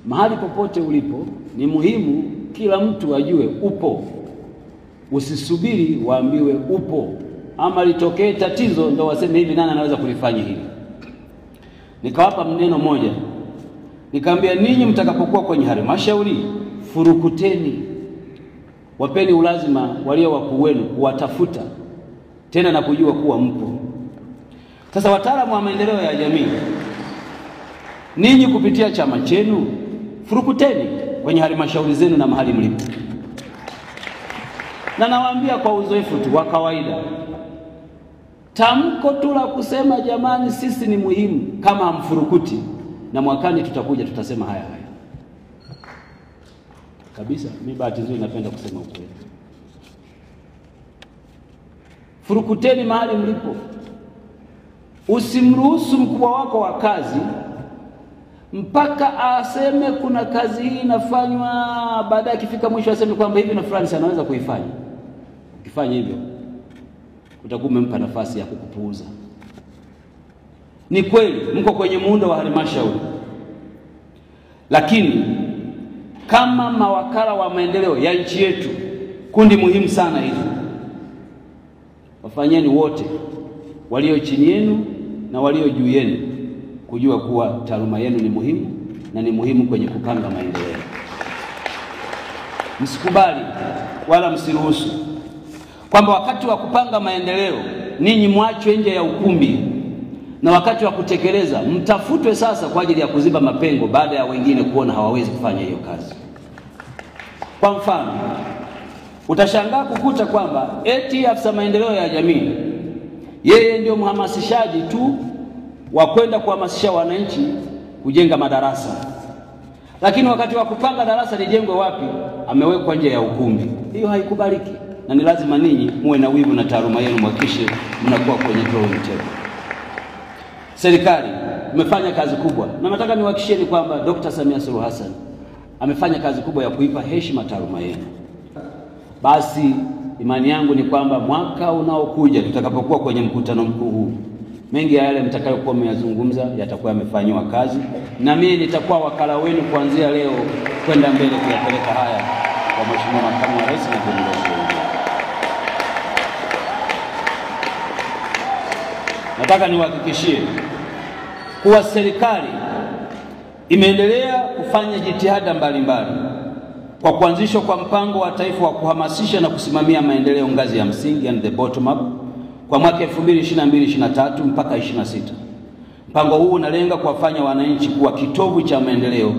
mahali popote ulipo ni muhimu kila mtu ajue upo. Usisubiri waambiwe upo ama litokee tatizo ndo waseme hivi nani anaweza kulifanya hili. Nikawapa mneno moja, nikamwambia ninyi mtakapokuwa kwenye halmashauri furukuteni, wapeni ulazima walio wakuu wenu kuwatafuta tena na kujua kuwa mpo. Sasa wataalamu wa maendeleo ya jamii, ninyi kupitia chama chenu furukuteni kwenye halmashauri zenu na mahali mlipo. Na nawaambia kwa uzoefu tu wa kawaida, tamko tu la kusema jamani sisi ni muhimu kama hamfurukuti, na mwakani tutakuja tutasema haya haya. Kabisa, mimi bahati nzuri napenda kusema ukweli. Furukuteni mahali mlipo. Usimruhusu mkubwa wako wa kazi mpaka aseme kuna kazi hii inafanywa, baadaye akifika mwisho aseme kwamba hivi na fulani anaweza kuifanya. Ukifanya hivyo utakuwa umempa nafasi ya kukupuuza. Ni kweli mko kwenye muundo wa halmashauri, lakini kama mawakala wa maendeleo ya nchi yetu, kundi muhimu sana hili, wafanyeni wote walio chini yenu na walio juu yenu kujua kuwa taaluma yenu ni muhimu na ni muhimu kwenye kupanga maendeleo. Msikubali wala msiruhusu kwamba wakati wa kupanga maendeleo ninyi mwachwe nje ya ukumbi, na wakati wa kutekeleza mtafutwe sasa kwa ajili ya kuziba mapengo baada ya wengine kuona hawawezi kufanya hiyo kazi. Kwa mfano, utashangaa kukuta kwamba eti afisa maendeleo ya jamii yeye ndio mhamasishaji tu wa kwenda kuhamasisha wananchi kujenga madarasa, lakini wakati wa kupanga darasa lijengwe wapi amewekwa nje ya ukumbi. Hiyo haikubaliki, na ni lazima ninyi muwe na wivu na taaluma yenu, mhakikishe mnakuwa kwenye drawing table. Serikali imefanya kazi kubwa, na nataka niwahakikishieni kwamba Dr. Samia Suluhu Hassan amefanya kazi kubwa ya kuipa heshima taaluma yenu. Basi imani yangu ni kwamba mwaka unaokuja tutakapokuwa kwenye mkutano mkuu huu, mengi ya yale mtakayokuwa mmeyazungumza yatakuwa yamefanywa kazi, na mimi nitakuwa wakala wenu kuanzia leo kwenda mbele kuyapeleka haya kwa Mheshimiwa Makamu wa Rais na viongozi wengine. Nataka niwahakikishie kuwa serikali imeendelea kufanya jitihada mbalimbali kwa kuanzishwa kwa mpango wa taifa wa kuhamasisha na kusimamia maendeleo ngazi ya msingi, and the bottom up, kwa mwaka 2022-2023 mpaka 26. Mpango huu unalenga kuwafanya wananchi kuwa kitovu cha maendeleo